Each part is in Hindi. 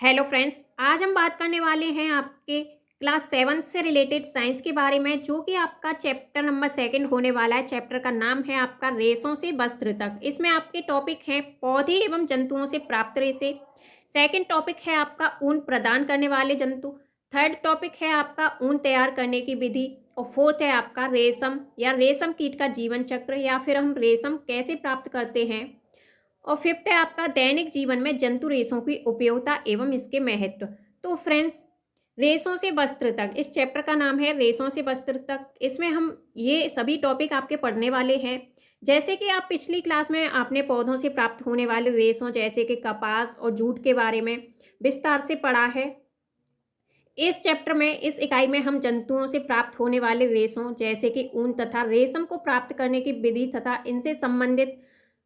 हेलो फ्रेंड्स, आज हम बात करने वाले हैं आपके क्लास 7 से रिलेटेड साइंस के बारे में, जो कि आपका चैप्टर नंबर 2 होने वाला है। चैप्टर का नाम है आपका रेशों से वस्त्र तक। इसमें आपके टॉपिक हैं पौधे एवं जंतुओं से प्राप्त रेशे। सेकंड टॉपिक है आपका ऊन प्रदान करने वाले जंतु। थर्ड टॉपिक है आपका ऊन तैयार करने की विधि। और फोर्थ है आपका रेशम या रेशम कीट का जीवन चक्र, या फिर हम रेशम कैसे प्राप्त करते हैं। और फिफ्थ है आपका दैनिक जीवन में जंतु रेशों की उपयोगिता एवं इसके महत्व। तो फ्रेंड्स, रेशों से वस्त्र तक इस चैप्टर का नाम है रेशों से वस्त्र तक। इसमें हम ये सभी टॉपिक आपके पढ़ने वाले हैं। जैसे कि आप पिछली क्लास में आपने पौधों से प्राप्त होने वाले रेशों जैसे कि कपास और जूट के बारे में विस्तार से पढ़ा है। इस चैप्टर में इस इकाई में हम जंतुओं से प्राप्त होने वाले रेशों जैसे कि ऊन तथा रेशम को प्राप्त करने की विधि तथा इनसे संबंधित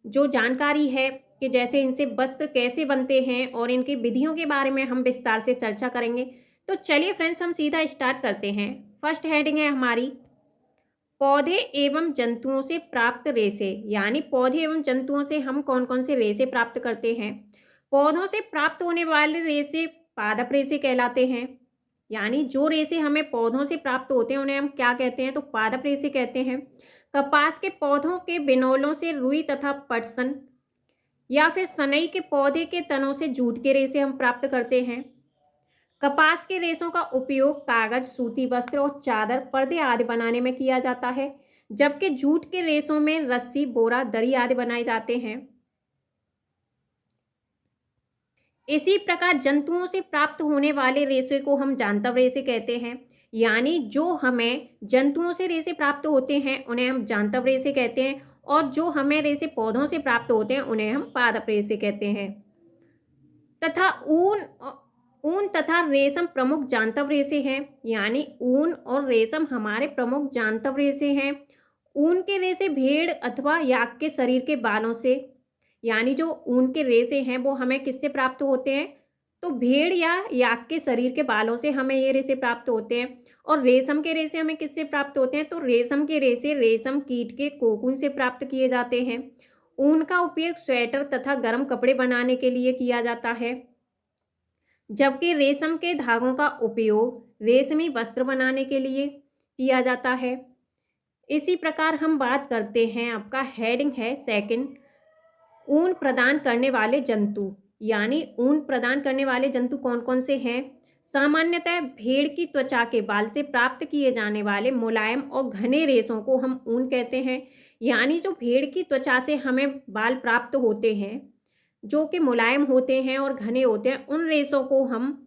जो जानकारी है कि जैसे इनसे वस्त्र कैसे बनते हैं और इनकी विधियों के बारे में हम विस्तार से चर्चा करेंगे। तो चलिए फ्रेंड्स, हम सीधा स्टार्ट करते हैं। फर्स्ट हेडिंग है हमारी पौधे एवं जंतुओं से प्राप्त रेशे, यानी पौधे एवं जंतुओं से हम कौन कौन से रेशे प्राप्त करते हैं। पौधों से प्राप्त होने वाले रेशे पादप रेशे कहलाते हैं। यानी जो रेशे हमें पौधों से प्राप्त होते हैं उन्हें हम क्या कहते हैं, तो पादप रेशे कहते हैं। कपास के पौधों के बिनोलों से रुई तथा पटसन, या फिर सनई के पौधे के तनों से जूट के रेशे हम प्राप्त करते हैं। कपास के रेशों का उपयोग कागज, सूती वस्त्र और चादर, पर्दे आदि बनाने में किया जाता है, जबकि जूट के रेशों में रस्सी, बोरा, दरी आदि बनाए जाते हैं। इसी प्रकार जंतुओं से प्राप्त होने वाले रेशे को हम जांतव रेशे कहते हैं। यानी जो हमें जंतुओं से रेशे प्राप्त होते हैं उन्हें हम जांतव रेशे कहते हैं, और जो हमें रेशे पौधों से प्राप्त होते हैं उन्हें हम पादप रेशे कहते हैं। तथा ऊन तथा रेशम प्रमुख जांतव रेशे हैं। यानी ऊन और रेशम हमारे प्रमुख जांतव रेशे हैं। ऊन के रेशे भेड़ अथवा याक के शरीर के बालों से, यानी जो ऊन के रेशे हैं वो हमें किससे प्राप्त होते हैं, तो भेड़ या याक के शरीर के बालों से हमें ये रेशे प्राप्त होते हैं। और रेशम के रेशे हमें किससे प्राप्त होते हैं, तो रेशम के रेशे रेशम कीट के कोकून से प्राप्त किए जाते हैं। ऊन का उपयोग स्वेटर तथा गर्म कपड़े बनाने के लिए किया जाता है, जबकि रेशम के धागों का उपयोग रेशमी वस्त्र बनाने के लिए किया जाता है। इसी प्रकार हम बात करते हैं, आपका हेडिंग है सेकंड, ऊन प्रदान करने वाले जंतु। यानी ऊन प्रदान करने वाले जंतु कौन कौन से हैं। सामान्यतः भेड़ की त्वचा के बाल से प्राप्त किए जाने वाले मुलायम और घने रेशों को हम ऊन कहते हैं। यानी जो भेड़ की त्वचा से हमें बाल प्राप्त होते हैं, जो कि मुलायम होते हैं और घने होते हैं, उन रेशों को हम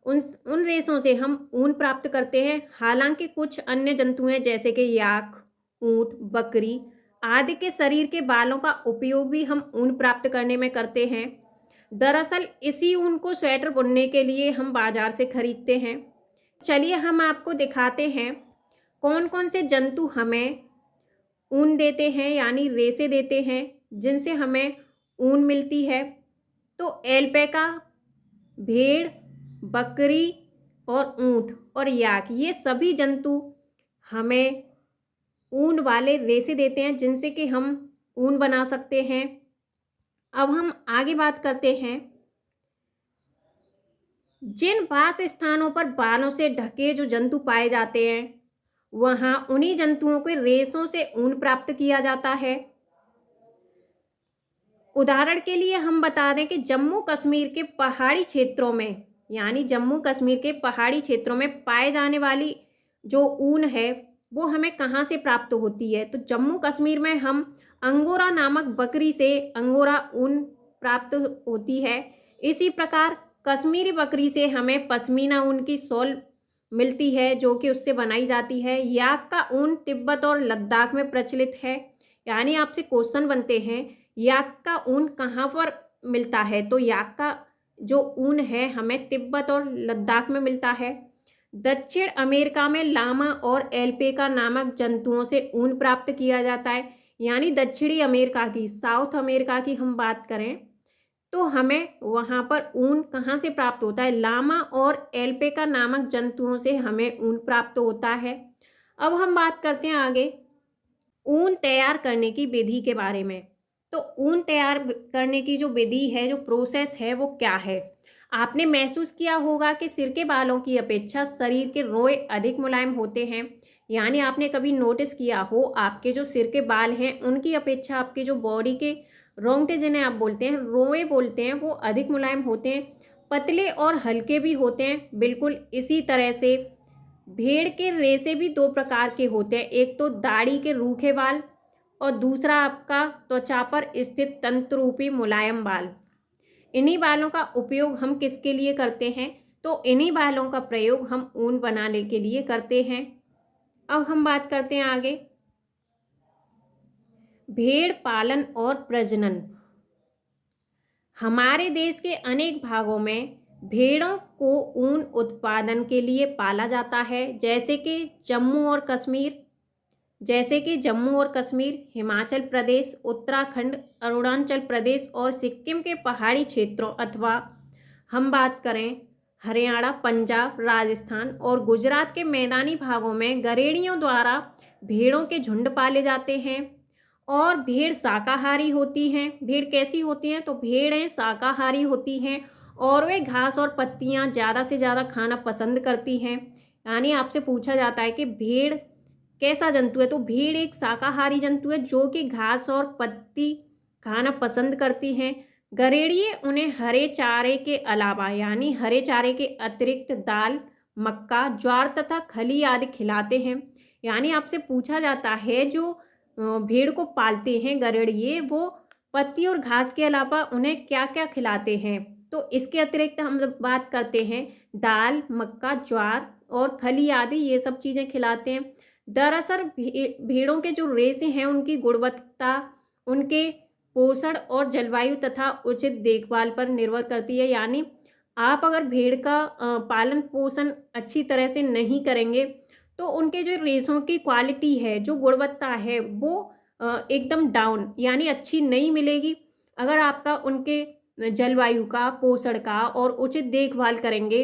उन रेशों से हम ऊन प्राप्त करते हैं। हालांकि कुछ अन्य जंतु हैं जैसे कि याक, ऊंट, बकरी आदि के शरीर के बालों का उपयोग भी हम ऊन प्राप्त करने में करते हैं। दरअसल इसी ऊन को स्वेटर बुनने के लिए हम बाजार से खरीदते हैं। चलिए हम आपको दिखाते हैं कौन कौन से जंतु हमें ऊन देते हैं, यानी रेशे देते हैं जिनसे हमें ऊन मिलती है। तो एल्पैका, भेड़, बकरी और ऊंट और याक, ये सभी जंतु हमें ऊन वाले रेशे देते हैं जिनसे कि हम ऊन बना सकते हैं। अब हम आगे बात करते हैं, जिन वास स्थानों पर बालों से ढके जो जंतु पाए जाते हैं वहां उन्हीं जंतुओं के रेशों से ऊन प्राप्त किया जाता है। उदाहरण के लिए हम बता दें कि जम्मू कश्मीर के पहाड़ी क्षेत्रों में, यानी जम्मू कश्मीर के पहाड़ी क्षेत्रों में पाए जाने वाली जो ऊन है वो हमें कहाँ से प्राप्त होती है, तो जम्मू कश्मीर में हम अंगोरा नामक बकरी से अंगोरा ऊन प्राप्त होती है। इसी प्रकार कश्मीरी बकरी से हमें पश्मीना ऊन की शॉल मिलती है जो कि उससे बनाई जाती है। याक का ऊन तिब्बत और लद्दाख में प्रचलित है। यानी आपसे क्वेश्चन बनते हैं, याक का ऊन कहाँ पर मिलता है, तो याक का जो ऊन है हमें तिब्बत और लद्दाख में मिलता है। दक्षिण अमेरिका में लामा और एल्पेका नामक जंतुओं से ऊन प्राप्त किया जाता है। यानी दक्षिणी अमेरिका की, साउथ अमेरिका की हम बात करें तो हमें वहाँ पर ऊन कहाँ से प्राप्त होता है, लामा और एल्पेका नामक जंतुओं से हमें ऊन प्राप्त होता है। अब हम बात करते हैं आगे ऊन तैयार करने की विधि के बारे में। तो ऊन तैयार करने की जो विधि है, जो प्रोसेस है वो क्या है। आपने महसूस किया होगा कि सिर के बालों की अपेक्षा शरीर के रोए अधिक मुलायम होते हैं। यानी आपने कभी नोटिस किया हो आपके जो सिर के बाल हैं उनकी अपेक्षा आपके जो बॉडी के रोंगटे जिन्हें आप बोलते हैं, रोए बोलते हैं, वो अधिक मुलायम होते हैं, पतले और हल्के भी होते हैं। बिल्कुल इसी तरह से भेड़ के रेशे भी दो प्रकार के होते हैं, एक तो दाढ़ी के रूखे बाल और दूसरा आपका त्वचा पर स्थित तंतु रूपी मुलायम बाल। इन्हीं बालों का उपयोग हम किसके लिए करते हैं? तो इन्हीं बालों का प्रयोग हम ऊन बनाने के लिए करते हैं। अब हम बात करते हैं आगे, भेड़ पालन और प्रजनन। हमारे देश के अनेक भागों में भेड़ों को ऊन उत्पादन के लिए पाला जाता है, जैसे कि जम्मू और कश्मीर, हिमाचल प्रदेश, उत्तराखंड, अरुणाचल प्रदेश और सिक्किम के पहाड़ी क्षेत्रों, अथवा हम बात करें हरियाणा, पंजाब, राजस्थान और गुजरात के मैदानी भागों में गरेड़ियों द्वारा भेड़ों के झुंड पाले जाते हैं। और भेड़ शाकाहारी होती हैं। भेड़ कैसी होती हैं? तो भेड़ें शाकाहारी होती हैं और वे घास और पत्तियां ज़्यादा से ज़्यादा खाना पसंद करती हैं। यानी आपसे पूछा जाता है कि भेड़ कैसा जंतु है? तो भेड़ एक शाकाहारी जंतु है जो कि घास और पत्ती खाना पसंद करती हैं। गरेड़िए उन्हें हरे चारे के अलावा, यानी हरे चारे के अतिरिक्त दाल, मक्का, ज्वार तथा खली आदि खिलाते हैं। यानी आपसे पूछा जाता है जो भेड़ को पालते हैं गरेड़िए, वो पत्ती और घास के अलावा उन्हें क्या क्या खिलाते हैं? तो इसके अतिरिक्त हम जब बात करते हैं दाल, मक्का, ज्वार और खली आदि ये सब चीज़ें खिलाते हैं। दरअसल भेड़ों के जो रेशे हैं उनकी गुणवत्ता उनके पोषण और जलवायु तथा उचित देखभाल पर निर्भर करती है। यानी आप अगर भेड़ का पालन पोषण अच्छी तरह से नहीं करेंगे तो उनके जो रेशों की क्वालिटी है, जो गुणवत्ता है, वो एकदम डाउन यानी अच्छी नहीं मिलेगी। अगर आपका उनके जलवायु का, पोषण का और उचित देखभाल करेंगे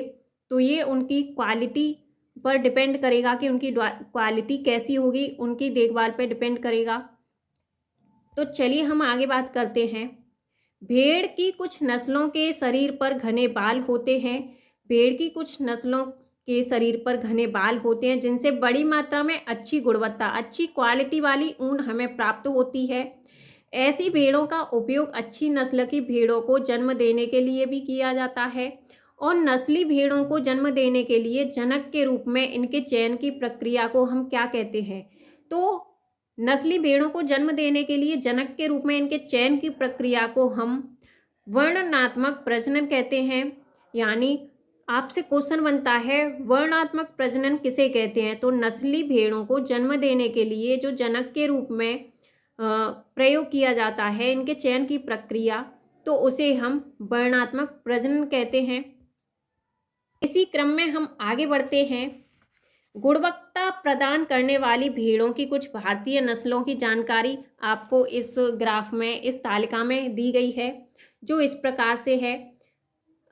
तो ये उनकी क्वालिटी पर डिपेंड करेगा कि उनकी क्वालिटी कैसी होगी, उनकी देखभाल पर डिपेंड करेगा। तो चलिए हम आगे बात करते हैं। भेड़ की कुछ नस्लों के शरीर पर घने बाल होते हैं। भेड़ की कुछ नस्लों के शरीर पर घने बाल होते हैं जिनसे बड़ी मात्रा में अच्छी गुणवत्ता, अच्छी क्वालिटी वाली ऊन हमें प्राप्त होती है। ऐसी भेड़ों का उपयोग अच्छी नस्ल की भेड़ों को जन्म देने के लिए भी किया जाता है और नस्ली भेड़ों को जन्म देने के लिए जनक के रूप में इनके चयन की प्रक्रिया को हम क्या कहते हैं? तो नस्ली भेड़ों को जन्म देने के लिए जनक के रूप में इनके चयन की प्रक्रिया को हम वर्णनात्मक प्रजनन कहते हैं। यानी आपसे क्वेश्चन बनता है वर्णात्मक प्रजनन किसे कहते हैं? तो नस्ली भेड़ों को जन्म देने के लिए जो जनक के रूप में प्रयोग किया जाता है इनके चयन की प्रक्रिया, तो उसे हम वर्णात्मक प्रजनन कहते हैं। इसी क्रम में हम आगे बढ़ते हैं। गुणवत्ता प्रदान करने वाली भेड़ों की कुछ भारतीय नस्लों की जानकारी आपको इस ग्राफ में, इस तालिका में दी गई है, जो इस प्रकार से है।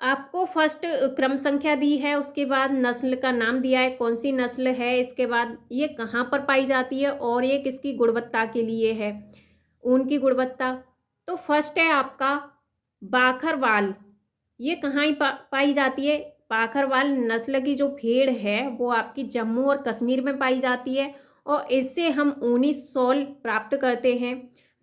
आपको फर्स्ट क्रम संख्या दी है, उसके बाद नस्ल का नाम दिया है, कौन सी नस्ल है, इसके बाद ये कहाँ पर पाई जाती है और ये किसकी गुणवत्ता के लिए है, ऊन की गुणवत्ता। तो फर्स्ट है आपका बाखरवाल। ये कहाँ ही पाई जाती है? बाखरवाल नस्ल की जो भेड़ है वो आपकी जम्मू और कश्मीर में पाई जाती है और इससे हम ऊनी शॉल प्राप्त करते हैं।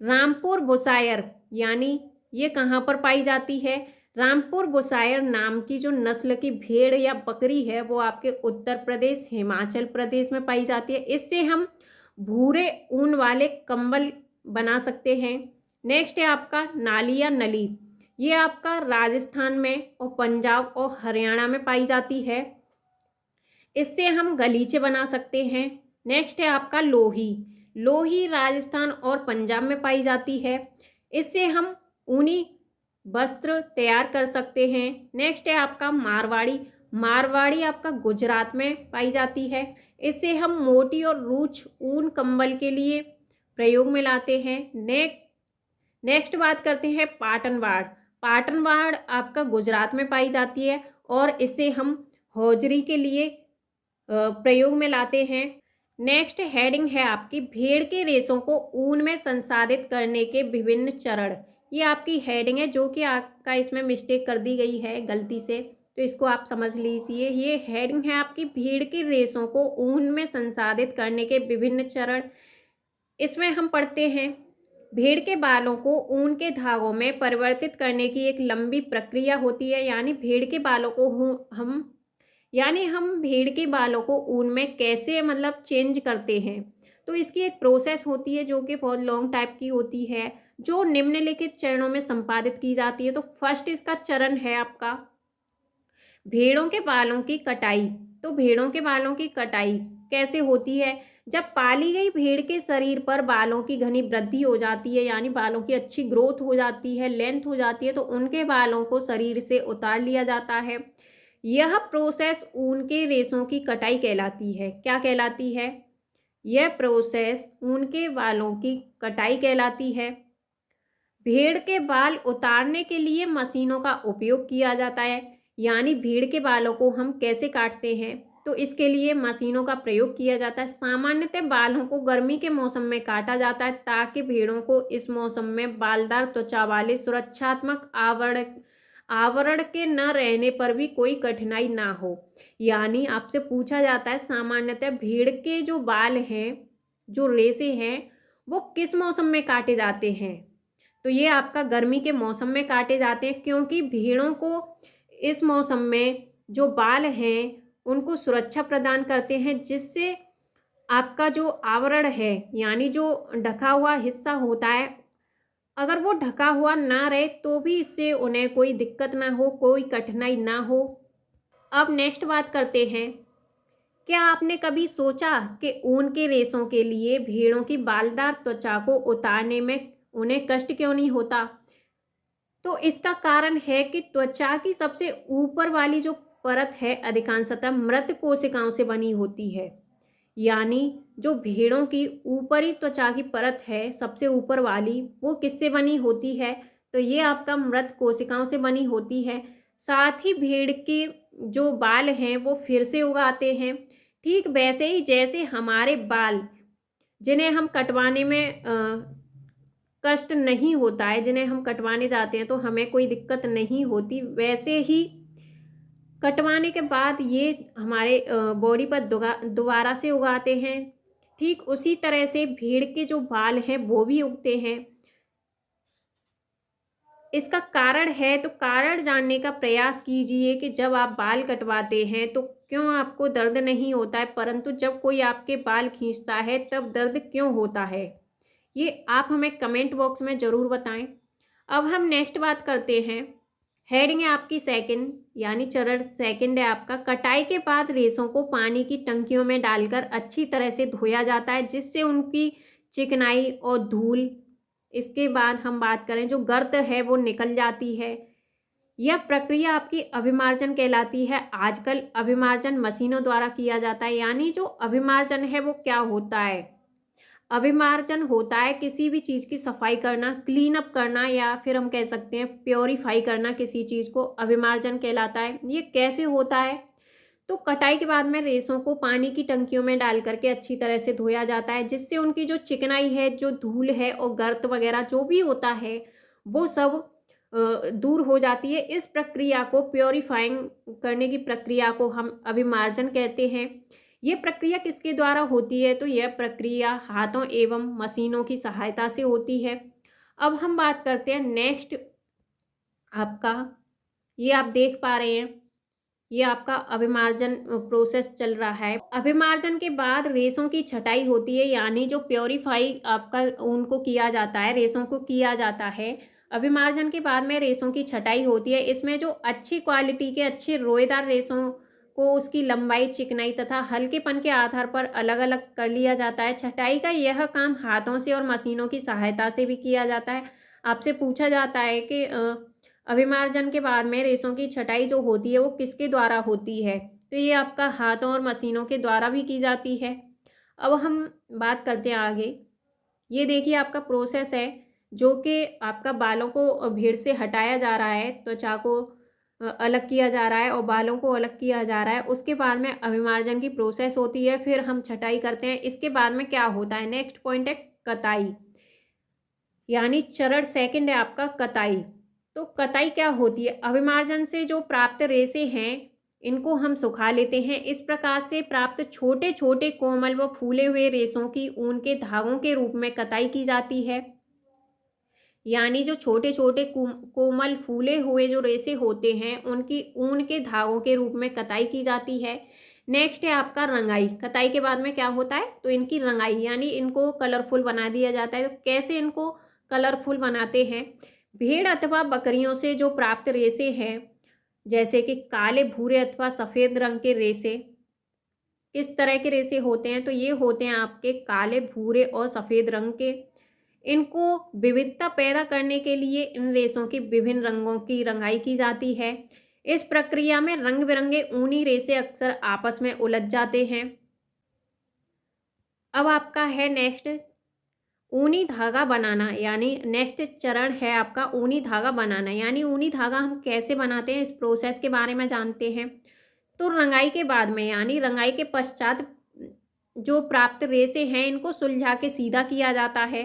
रामपुर बुशायर, यानी ये कहाँ पर पाई जाती है? रामपुर बुशायर नाम की जो नस्ल की भेड़ या बकरी है वो आपके उत्तर प्रदेश, हिमाचल प्रदेश में पाई जाती है। इससे हम भूरे ऊन वाले कंबल बना सकते हैं। नेक्स्ट है आपका नालिया नली। ये आपका राजस्थान में और पंजाब और हरियाणा में पाई जाती है। इससे हम गलीचे बना सकते हैं। नेक्स्ट है आपका लोही। लोही राजस्थान और पंजाब में पाई जाती है। इससे हम ऊनी वस्त्र तैयार कर सकते हैं। नेक्स्ट है आपका मारवाड़ी। मारवाड़ी आपका गुजरात में पाई जाती है। इससे हम मोटी और रूछ ऊन कंबल के लिए प्रयोग में लाते हैं। नेक्स्ट बात करते हैं पाटनवाड़। पाटनवाड़ आपका गुजरात में पाई जाती है और इसे हम हौजरी के लिए प्रयोग में लाते हैं। नेक्स्ट हेडिंग है आपकी भेड़ के रेशों को ऊन में संसाधित करने के विभिन्न चरण। ये आपकी हेडिंग है जो कि आपका इसमें मिस्टेक कर दी गई है गलती से, तो इसको आप समझ लीजिए। ये हेडिंग है आपकी भेड़ की रेशों को ऊन में संसाधित करने के विभिन्न चरण। इसमें हम पढ़ते हैं भेड़ के बालों को ऊन के धागों में परिवर्तित करने की एक लंबी प्रक्रिया होती है। यानी भेड़ के बालों को हम भेड़ के बालों को ऊन में कैसे मतलब चेंज करते हैं, तो इसकी एक प्रोसेस होती है जो कि बहुत लॉन्ग टाइप की होती है, जो निम्नलिखित चरणों में संपादित की जाती है। तो फर्स्ट इसका चरण है आपका भेड़ों के बालों की कटाई। तो भेड़ों के बालों की कटाई कैसे होती है? जब पाली गई भेड़ के शरीर पर बालों की घनी वृद्धि हो जाती है, यानी बालों की अच्छी ग्रोथ हो जाती है, लेंथ हो जाती है, तो उनके बालों को शरीर से उतार लिया जाता है। यह प्रोसेस ऊन के रेशों की कटाई कहलाती है। क्या कहलाती है? यह प्रोसेस ऊन के बालों की कटाई कहलाती है। भेड़ के बाल उतारने के लिए मशीनों का उपयोग किया जाता है। यानी भेड़ के बालों को हम कैसे काटते हैं, तो इसके लिए मशीनों का प्रयोग किया जाता है। सामान्यतः बालों को गर्मी के मौसम में काटा जाता है ताकि भेड़ों को इस मौसम में बालदार त्वचा वाले सुरक्षात्मक आवरण के न रहने पर भी कोई कठिनाई ना हो। यानी आपसे पूछा जाता है सामान्यतः भेड़ के जो बाल हैं, जो रेशे हैं, वो किस मौसम में काटे जाते हैं? तो ये आपका गर्मी के मौसम में काटे जाते हैं, क्योंकि भेड़ों को इस मौसम में जो बाल हैं उनको सुरक्षा प्रदान करते हैं, जिससे आपका जो आवरण है यानी जो ढका हुआ हिस्सा होता है, अगर वो ढका हुआ ना रहे तो भी इससे उन्हें कोई दिक्कत ना हो, कोई कठिनाई ना हो। अब नेक्स्ट बात करते हैं, क्या आपने कभी सोचा कि ऊन के रेशों के लिए भेड़ों की बालदार त्वचा को उतारने में उन्हें कष्ट क्यों नहीं होता? तो इसका कारण है कि त्वचा की सबसे ऊपर वाली जो परत है अधिकांशतः मृत कोशिकाओं से बनी होती है। यानी जो भेड़ों की ऊपरी त्वचा की परत है सबसे ऊपर वाली, वो किससे बनी होती है? तो ये आपका मृत कोशिकाओं से बनी होती है। साथ ही भेड़ के जो बाल हैं वो फिर से उगाते हैं। ठीक वैसे ही जैसे हमारे बाल, जिन्हें हम कटवाने में कष्ट नहीं होता है, जिन्हें हम कटवाने जाते हैं तो हमें कोई दिक्कत नहीं होती, वैसे ही कटवाने के बाद ये हमारे बॉडी पर दोबारा से उगाते हैं। ठीक उसी तरह से भेड़ के जो बाल हैं वो भी उगते हैं। इसका कारण है, तो कारण जानने का प्रयास कीजिए कि जब आप बाल कटवाते हैं तो क्यों आपको दर्द नहीं होता है, परंतु जब कोई आपके बाल खींचता है तब दर्द क्यों होता है, ये आप हमें कमेंट बॉक्स में ज़रूर बताएं। अब हम नेक्स्ट बात करते हैं। हेडिंग है आपकी सेकंड, यानी चरण सेकंड है आपका, कटाई के बाद रेशों को पानी की टंकियों में डालकर अच्छी तरह से धोया जाता है, जिससे उनकी चिकनाई और धूल, इसके बाद हम बात करें जो गर्द है वो निकल जाती है। यह प्रक्रिया आपकी अभिमार्जन कहलाती है। आजकल अभिमार्जन मशीनों द्वारा किया जाता है। यानी जो अभिमार्जन है वो क्या होता है? अभिमार्जन होता है किसी भी चीज़ की सफाई करना, क्लीन अप करना, या फिर हम कह सकते हैं प्योरीफाई करना किसी चीज़ को, अभिमार्जन कहलाता है। ये कैसे होता है? तो कटाई के बाद में रेशों को पानी की टंकियों में डाल करके अच्छी तरह से धोया जाता है, जिससे उनकी जो चिकनाई है, जो धूल है और गर्त वगैरह जो भी होता है वो सब दूर हो जाती है। इस प्रक्रिया को, प्योरीफाइंग करने की प्रक्रिया को हम अभिमार्जन कहते हैं। ये प्रक्रिया किसके द्वारा होती है? तो यह प्रक्रिया हाथों एवं मशीनों की सहायता से होती है। अब हम बात करते हैं नेक्स्ट आपका, ये आप देख पा रहे हैं, ये आपका अभिमार्जन प्रोसेस चल रहा है। अभिमार्जन के बाद रेशों की छटाई होती है, यानी जो प्योरीफाई आपका ऊन को किया जाता है, रेशों को किया जाता है। अभिमार्जन के बाद में रेशों की छटाई होती है। इसमें जो अच्छी क्वालिटी के अच्छे रोएदार रेशों को उसकी लंबाई, चिकनाई तथा हल्केपन के आधार पर अलग अलग कर लिया जाता है। छटाई का यह काम हाथों से और मशीनों की सहायता से भी किया जाता है। आपसे पूछा जाता है कि अभिमार्जन के बाद में रेशों की छटाई जो होती है वो किसके द्वारा होती है? तो ये आपका हाथों और मशीनों के द्वारा भी की जाती है। अब हम बात करते हैं आगे। ये देखिए आपका प्रोसेस है जो कि आपका बालों को भेड़ से हटाया जा रहा है, त्वचा को अलग किया जा रहा है और बालों को अलग किया जा रहा है। उसके बाद में अभिमार्जन की प्रोसेस होती है, फिर हम छटाई करते हैं। इसके बाद में क्या होता है? नेक्स्ट पॉइंट है कताई। यानी चरण सेकंड है आपका कताई। तो कताई क्या होती है? अभिमार्जन से जो प्राप्त रेशे हैं, इनको हम सुखा लेते हैं। इस प्रकार से प्राप्त छोटे छोटे कोमल व फूले हुए रेशों की ऊन के धागों के रूप में कताई की जाती है। यानी जो छोटे छोटे कोमल फूले हुए जो रेशे होते हैं, उनकी ऊन के धागों के रूप में कताई की जाती है। नेक्स्ट है आपका रंगाई। कताई के बाद में क्या होता है? तो इनकी रंगाई, यानी इनको कलरफुल बना दिया जाता है। तो कैसे इनको कलरफुल बनाते हैं? भेड़ अथवा बकरियों से जो प्राप्त रेशे हैं, जैसे कि काले, भूरे अथवा सफ़ेद रंग के रेशे, किस तरह के रेशे होते हैं? तो ये होते हैं आपके काले, भूरे और सफ़ेद रंग के। इनको विविधता पैदा करने के लिए इन रेशों की विभिन्न रंगों की रंगाई की जाती है। इस प्रक्रिया में रंग बिरंगे ऊनी रेशे अक्सर आपस में उलझ जाते हैं। अब आपका है नेक्स्ट ऊनी धागा बनाना, यानी नेक्स्ट चरण है आपका ऊनी धागा बनाना। यानी ऊनी धागा हम कैसे बनाते हैं, इस प्रोसेस के बारे में जानते हैं। तो रंगाई के बाद में, यानी रंगाई के पश्चात जो प्राप्त रेशे हैं, इनको सुलझा के सीधा किया जाता है।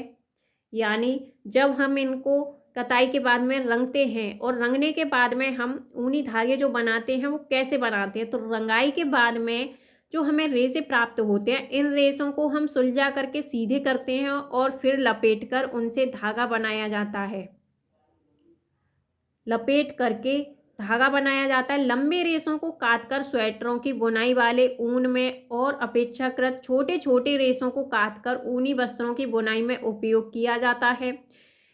यानी जब हम इनको कताई के बाद में रंगते हैं और रंगने के बाद में हम ऊनी धागे जो बनाते हैं, वो कैसे बनाते हैं? तो रंगाई के बाद में जो हमें रेशे प्राप्त होते हैं, इन रेशों को हम सुलझा करके सीधे करते हैं और फिर लपेटकर उनसे धागा बनाया जाता है। लपेट करके धागा बनाया जाता है। लंबे रेशों को काटकर स्वेटरों की बुनाई वाले ऊन में और अपेक्षाकृत छोटे छोटे रेशों को काटकर ऊनी वस्त्रों की बुनाई में उपयोग किया जाता है।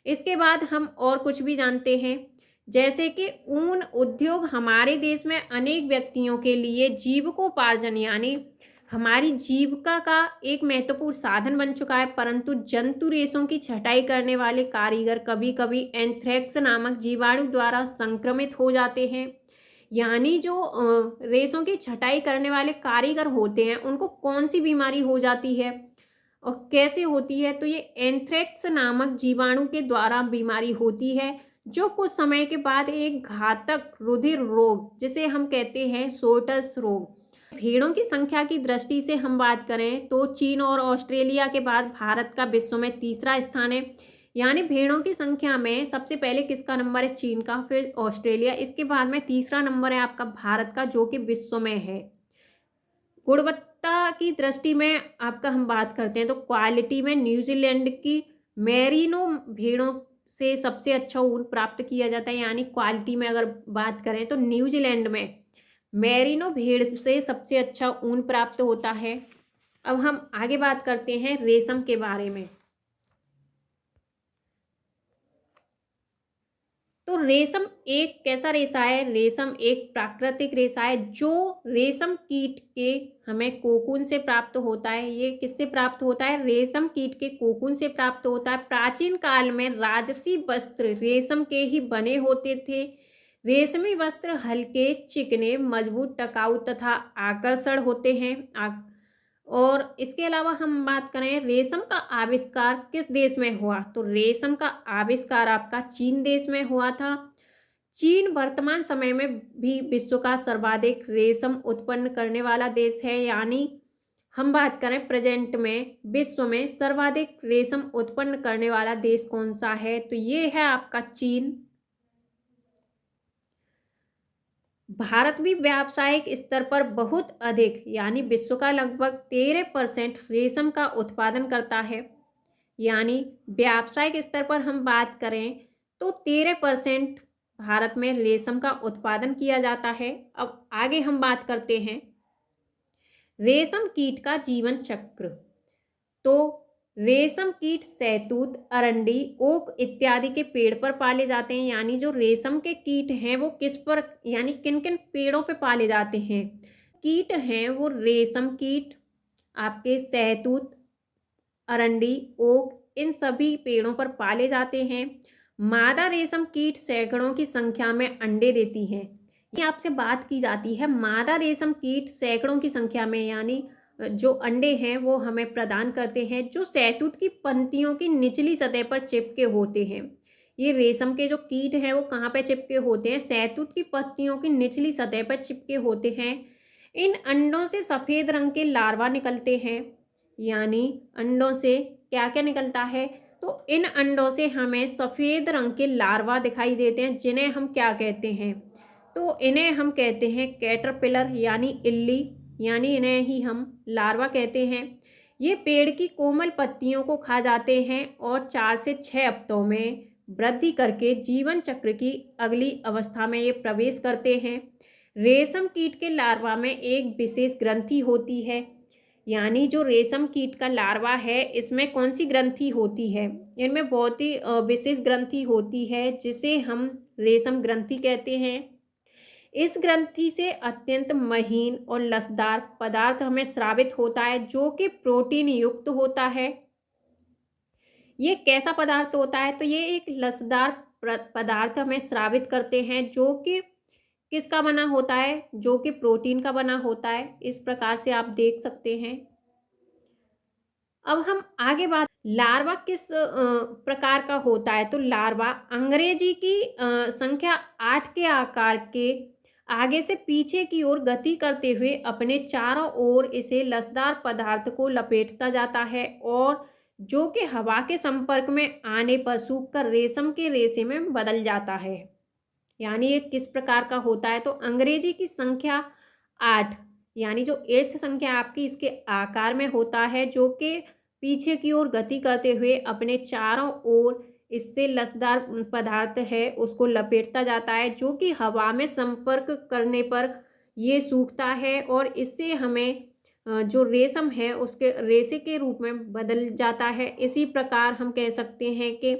इसके बाद हम और कुछ भी जानते हैं, जैसे कि ऊन उद्योग हमारे देश में अनेक व्यक्तियों के लिए जीविकोपार्जन, यानी हमारी जीविका का एक महत्वपूर्ण साधन बन चुका है। परंतु जंतु रेशों की छटाई करने वाले कारीगर कभी कभी एंथ्रेक्स नामक जीवाणु द्वारा संक्रमित हो जाते हैं। यानी जो रेशों की छटाई करने वाले कारीगर होते हैं, उनको कौन सी बीमारी हो जाती है और कैसे होती है? तो ये एंथ्रेक्स नामक जीवाणु के द्वारा बीमारी होती है, जो कुछ समय के बाद एक घातक रुधिर रोग, जिसे हम कहते हैं सोटस रोग। भेड़ों की संख्या की दृष्टि से हम बात करें तो चीन और ऑस्ट्रेलिया के बाद भारत का विश्व में तीसरा स्थान है। यानी भेड़ों की संख्या में सबसे पहले किसका नंबर है? चीन का, फिर ऑस्ट्रेलिया, इसके बाद में तीसरा नंबर है आपका भारत का, जो कि विश्व में है। गुणवत्ता की दृष्टि में आपका हम बात करते हैं तो क्वालिटी में न्यूजीलैंड की मेरिनो भेड़ों से सबसे अच्छा ऊन प्राप्त किया जाता है। यानी क्वालिटी में अगर बात करें तो न्यूजीलैंड में मेरिनो भेड़ से सबसे अच्छा ऊन प्राप्त होता है। अब हम आगे बात करते हैं रेशम के बारे में। तो रेशम एक कैसा रेशा है? रेशम एक प्राकृतिक रेशा है जो रेशम कीट के हमें कोकून से प्राप्त होता है। ये किससे प्राप्त होता है? रेशम कीट के कोकून से प्राप्त होता है। प्राचीन काल में राजसी वस्त्र रेशम के ही बने होते थे। रेशमी वस्त्र हल्के, चिकने, मजबूत, टिकाऊ तथा आकर्षण होते हैं। और इसके अलावा हम बात करें रेशम का आविष्कार किस देश में हुआ? तो रेशम का आविष्कार आपका चीन देश में हुआ था। चीन वर्तमान समय में भी विश्व का सर्वाधिक रेशम उत्पन्न करने वाला देश है। यानी हम बात करें प्रेजेंट में विश्व में सर्वाधिक रेशम उत्पन्न करने वाला देश कौन सा है? तो ये है आपका चीन। भारत भी व्यावसायिक स्तर पर बहुत अधिक, यानी विश्व का लगभग 13% रेशम का उत्पादन करता है। यानी व्यावसायिक स्तर पर हम बात करें तो 13% भारत में रेशम का उत्पादन किया जाता है। अब आगे हम बात करते हैं रेशम कीट का जीवन चक्र। तो रेशम कीट शहतूत, अरंडी, ओक इत्यादि के पेड़ पर पाले जाते हैं। यानी जो रेशम के कीट हैं वो किस पर, यानी किन किन पेड़ों पर पाले जाते हैं? कीट हैं वो रेशम कीट, आपके शहतूत, अरंडी, ओक, इन सभी पेड़ों पर पाले जाते हैं। मादा रेशम कीट सैकड़ों की संख्या में अंडे देती हैं। ये आपसे बात की जाती है मादा रेशम कीट सैकड़ों की संख्या में, यानी जो अंडे हैं वो हमें प्रदान करते हैं, जो शहतूत की पंक्तियों की निचली सतह पर चिपके होते हैं। ये रेशम के जो कीट हैं वो कहाँ पे चिपके होते हैं? शहतूत की पत्तियों की निचली सतह पर चिपके होते हैं। इन अंडों से सफ़ेद रंग के लार्वा निकलते हैं। यानी अंडों से क्या क्या निकलता है? तो इन अंडों से हमें सफ़ेद रंग के लार्वा दिखाई देते हैं, जिन्हें हम क्या कहते हैं? तो इन्हें हम कहते हैं कैटरपिलर यानी इल्ली, यानी इन्हें ही हम लार्वा कहते हैं। ये पेड़ की कोमल पत्तियों को खा जाते हैं और 4 से 6 हफ्तों में वृद्धि करके जीवन चक्र की अगली अवस्था में ये प्रवेश करते हैं। रेशम कीट के लार्वा में एक विशेष ग्रंथि होती है, यानी जो रेशम कीट का लार्वा है इसमें कौन सी ग्रंथि होती है? इनमें बहुत ही विशेष ग्रंथि होती है, जिसे हम रेशम ग्रंथि कहते हैं। इस ग्रंथि से अत्यंत महीन और लसदार पदार्थ हमें स्रावित होता है, जो कि प्रोटीन युक्त होता है। ये कैसा पदार्थ होता है? तो ये एक लसदार पदार्थ हमें स्रावित करते हैं, जो कि किसका बना होता है? जो कि प्रोटीन का बना होता है। इस प्रकार से आप देख सकते हैं। अब हम आगे बात, लार्वा किस प्रकार का होता है? तो लार्वा अंग्रेजी की संख्या 8 के आकार के आगे से पीछे की ओर गति करते हुए अपने चारों ओर इसे लसदार पदार्थ को लपेटता जाता है, और जो कि हवा के संपर्क में आने पर सूखकर रेशम के रेशे में बदल जाता है। यानी ये किस प्रकार का होता है? तो अंग्रेजी की संख्या 8, यानी जो 8th संख्या आपकी इसके आकार में होता है, जो कि पीछे की ओर गति करते हुए अपने चारों ओर इससे लसदार पदार्थ है उसको लपेटता जाता है, जो कि हवा में संपर्क करने पर ये सूखता है और इससे हमें जो रेशम है उसके रेशे के रूप में बदल जाता है। इसी प्रकार हम कह सकते हैं कि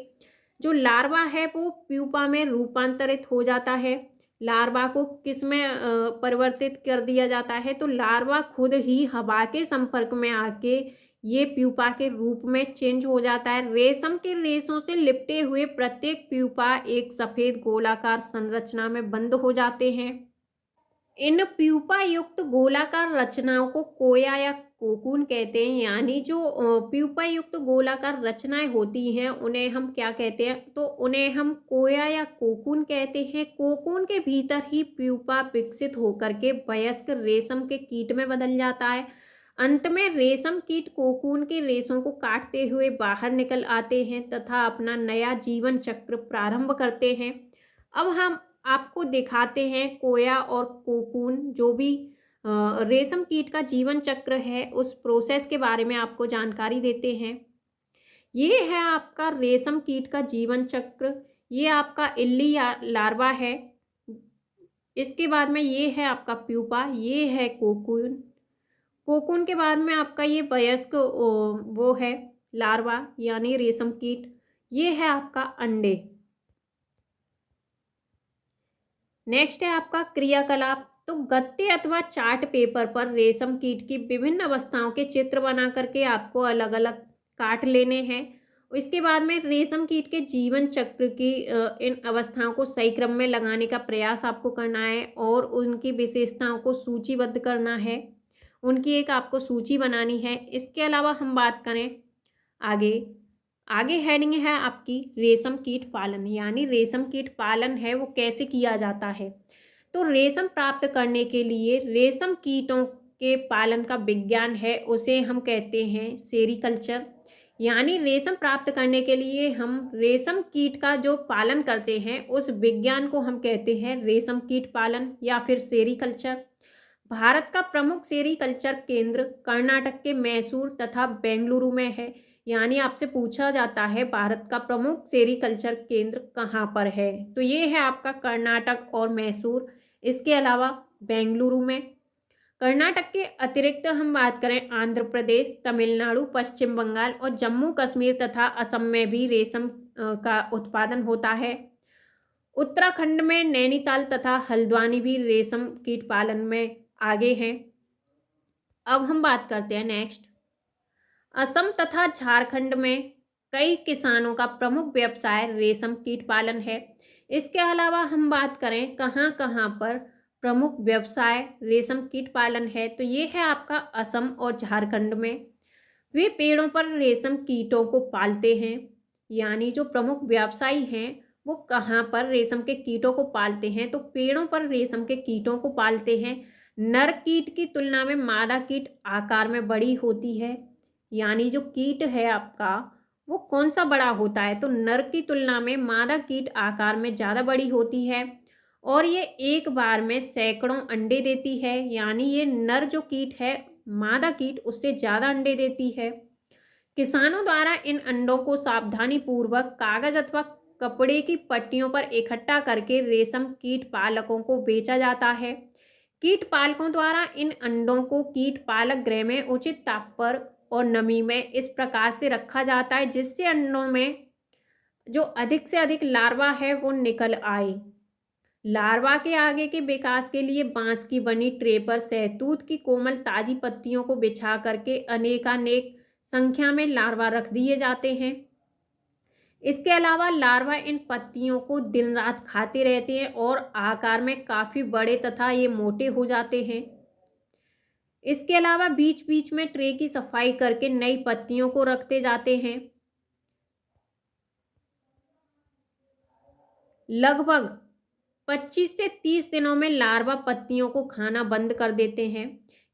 जो लार्वा है वो प्यूपा में रूपांतरित हो जाता है। लार्वा को किस में परिवर्तित कर दिया जाता है? तो लार्वा खुद ही हवा के संपर्क में आके ये प्यूपा के रूप में चेंज हो जाता है। रेशम के रेशों से लिपटे हुए प्रत्येक प्यूपा एक सफेद गोलाकार संरचना में बंद हो जाते हैं। इन प्यूपा युक्त गोलाकार रचनाओं को कोया या कोकून कहते हैं, यानी जो प्यूपा युक्त गोलाकार रचनाएं होती हैं उन्हें हम क्या कहते हैं? तो उन्हें हम कोया या कोकून कहते हैं। कोकून के भीतर ही प्यूपा विकसित होकर के वयस्क रेशम के कीट में बदल जाता है। अंत में रेशम कीट कोकून के रेशों को काटते हुए बाहर निकल आते हैं तथा अपना नया जीवन चक्र प्रारंभ करते हैं। अब हम आपको दिखाते हैं कोया और कोकून, जो भी रेशम कीट का जीवन चक्र है उस प्रोसेस के बारे में आपको जानकारी देते हैं। ये है आपका रेशम कीट का जीवन चक्र। ये आपका इल्ली या लार्वा है। इसके बाद में ये है आपका प्यूपा, ये है कोकून। कोकून के बाद में आपका ये वयस्क वो है लार्वा यानी रेशम कीट। ये है आपका अंडे। नेक्स्ट है आपका क्रियाकलाप। तो गत्ते अथवा चार्ट पेपर पर रेशम कीट की विभिन्न अवस्थाओं के चित्र बना करके आपको अलग अलग काट लेने हैं। इसके बाद में रेशम कीट के जीवन चक्र की इन अवस्थाओं को सही क्रम में लगाने का प्रयास आपको करना है और उनकी विशेषताओं को सूचीबद्ध करना है। उनकी एक आपको सूची बनानी है। इसके अलावा हम बात करें आगे हेडिंग है आपकी रेशम कीट पालन, यानी रेशम कीट पालन है वो कैसे किया जाता है। तो रेशम प्राप्त करने के लिए रेशम कीटों के पालन का विज्ञान है उसे हम कहते हैं सेरीकल्चर। यानी रेशम प्राप्त करने के लिए हम रेशम कीट का जो पालन करते हैं उस विज्ञान को हम कहते हैं रेशम कीट पालन या फिर सेरीकल्चर। भारत का प्रमुख सेरीकल्चर केंद्र कर्नाटक के मैसूर तथा बेंगलुरु में है। यानी आपसे पूछा जाता है भारत का प्रमुख सेरीकल्चर केंद्र कहाँ पर है, तो ये है आपका कर्नाटक और मैसूर। इसके अलावा बेंगलुरु में। कर्नाटक के अतिरिक्त हम बात करें आंध्र प्रदेश, तमिलनाडु, पश्चिम बंगाल और जम्मू कश्मीर तथा असम में भी रेशम का उत्पादन होता है। उत्तराखंड में नैनीताल तथा हल्द्वानी भी रेशम कीट पालन में आगे हैं। अब हम बात करते हैं नेक्स्ट, असम तथा झारखंड में कई किसानों का प्रमुख व्यवसाय रेशम कीट पालन है। इसके अलावा हम बात करें कहाँ कहाँ पर प्रमुख व्यवसाय रेशम कीट पालन है, तो ये है आपका असम और झारखंड में। वे पेड़ों पर रेशम कीटों को पालते हैं। यानी जो प्रमुख व्यवसायी हैं वो कहाँ पर रेशम के कीटों को पालते हैं, तो पेड़ों पर रेशम के कीटों को पालते हैं। नर कीट की तुलना में मादा कीट आकार में बड़ी होती है। यानी जो कीट है आपका वो कौन सा बड़ा होता है? तो नर की तुलना में मादा कीट आकार में ज़्यादा बड़ी होती है और ये एक बार में सैकड़ों अंडे देती है, यानी ये नर जो कीट है, मादा कीट उससे ज़्यादा अंडे देती है। किसानों द्वारा इन अंडों को सावधानी पूर्वक कागज अथवा कपड़े की पट्टियों पर इकट्ठा करके रेशम कीट पालकों को बेचा जाता है। कीट पालकों द्वारा इन अंडों को कीट पालक गृह में उचित ताप पर और नमी में इस प्रकार से रखा जाता है जिससे अंडों में जो अधिक से अधिक लार्वा है वो निकल आए। लार्वा के आगे के विकास के लिए बांस की बनी ट्रे पर सहतूत की कोमल ताजी पत्तियों को बिछा करके अनेकानेक संख्या में लार्वा रख दिए जाते हैं। इसके अलावा लार्वा इन पत्तियों को दिन रात खाते रहते हैं और आकार में काफी बड़े तथा ये मोटे हो जाते हैं। इसके अलावा बीच बीच में ट्रे की सफाई करके नई पत्तियों को रखते जाते हैं। लगभग 25 से 30 दिनों में लार्वा पत्तियों को खाना बंद कर देते हैं।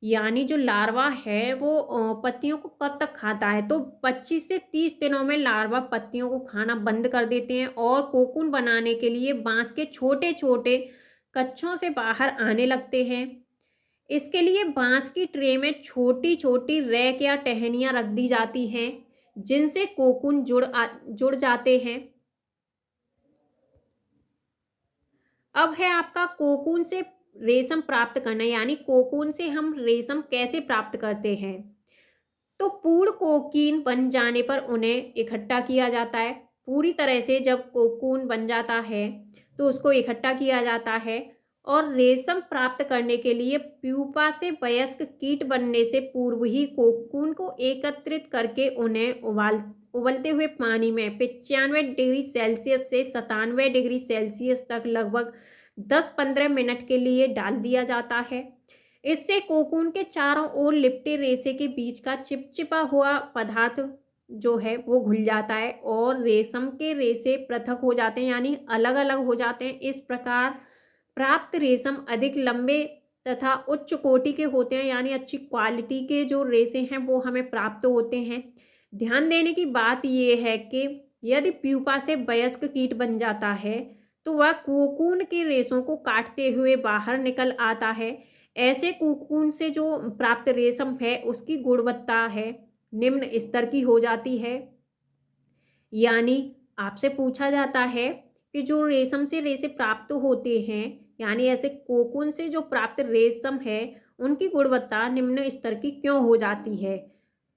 यानी जो लार्वा है वो पत्तियों को कब तक खाता है? तो 25 से 30 दिनों में लार्वा पत्तियों को खाना बंद कर देते हैं और कोकून बनाने के लिए बांस के छोटे छोटे कच्छों से बाहर आने लगते हैं। इसके लिए बांस की ट्रे में छोटी छोटी रैक या टहनियां रख दी जाती हैं जिनसे कोकून जुड़ जाते हैं। अब है आपका कोकून से रेशम प्राप्त करना, यानी कोकून से हम रेशम कैसे प्राप्त करते हैं। तो पूर्ण कोकीन बन जाने पर उन्हें इकट्ठा किया जाता है। पूरी तरह से जब कोकून बन जाता है तो उसको इकट्ठा किया जाता है और रेशम प्राप्त करने के लिए प्यूपा से वयस्क कीट बनने से पूर्व ही कोकून को एकत्रित करके उन्हें उबलते हुए पानी में 95 डिग्री सेल्सियस से 97 डिग्री सेल्सियस तक लगभग 10-15 मिनट के लिए डाल दिया जाता है। इससे कोकून के चारों ओर लिपटे रेशे के बीच का चिपचिपा हुआ पदार्थ जो है वो घुल जाता है और रेशम के रेशे पृथक हो जाते हैं, यानी अलग अलग हो जाते हैं। इस प्रकार प्राप्त रेशम अधिक लंबे तथा उच्च कोटि के होते हैं, यानी अच्छी क्वालिटी के जो रेशे हैं वो हमें प्राप्त होते हैं। ध्यान देने की बात यह है कि यदि प्यूपा से वयस्क कीट बन जाता है तो वह कोकून के रेशों को काटते हुए बाहर निकल आता है। ऐसे कोकून से जो प्राप्त रेशम है उसकी गुणवत्ता है निम्न स्तर की हो जाती है। यानी आपसे पूछा जाता है कि जो रेशम से रेशे प्राप्त होते हैं, यानी ऐसे कोकून से जो प्राप्त रेशम है उनकी गुणवत्ता निम्न स्तर की क्यों हो जाती है।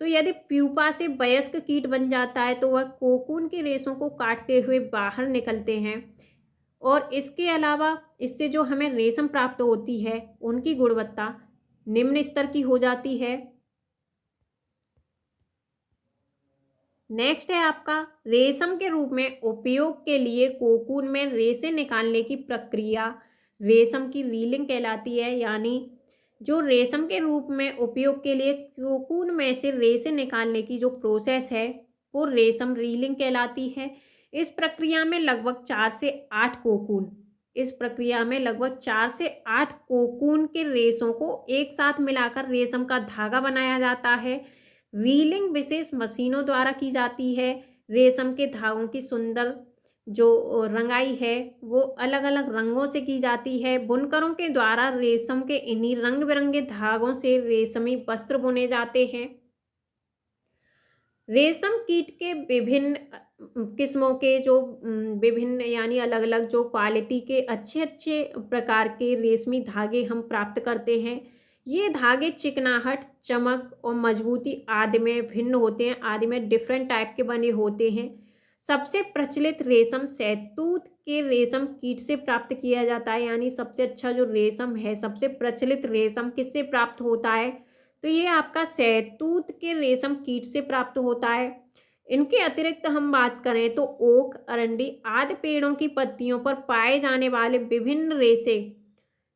तो यदि प्यूपा से वयस्क कीट बन जाता है तो वह कोकून के रेशों को काटते हुए बाहर निकलते हैं और इसके अलावा इससे जो हमें रेशम प्राप्त होती है उनकी गुणवत्ता निम्न स्तर की हो जाती है। नेक्स्ट है आपका रेशम के रूप में उपयोग के लिए कोकून में रेशे निकालने की प्रक्रिया रेशम की रीलिंग कहलाती है। यानी जो रेशम के रूप में उपयोग के लिए कोकून में से रेशे निकालने की जो प्रोसेस है वो रेशम रीलिंग कहलाती है। इस प्रक्रिया में लगभग 4 से 8 कोकून के रेशों को एक साथ मिलाकर रेशम का धागा बनाया जाता है। रीलिंग विशेष मशीनों द्वारा की जाती है। रेशम के धागों की सुंदर जो रंगाई है वो अलग अलग रंगों से की जाती है। बुनकरों के द्वारा रेशम के इन्हीं रंग बिरंगे धागों से रेशमी वस्त्र बुने जाते हैं। रेशम कीट के विभिन्न किस्मों के जो विभिन्न यानी अलग अलग जो क्वालिटी के अच्छे अच्छे प्रकार के रेशमी धागे हम प्राप्त करते हैं। ये धागे चिकनाहट, चमक और मजबूती आदि में भिन्न होते हैं, आदि में डिफरेंट टाइप के बने होते हैं। सबसे प्रचलित रेशम शहतूत के रेशम कीट से प्राप्त किया जाता है। यानी सबसे अच्छा जो रेशम है, सबसे प्रचलित रेशम किससे प्राप्त होता है? तो ये आपका शहतूत के रेशम कीट से प्राप्त होता है। इनके अतिरिक्त हम बात करें तो ओक, अरंडी आदि पेड़ों की पत्तियों पर पाए जाने वाले विभिन्न रेशे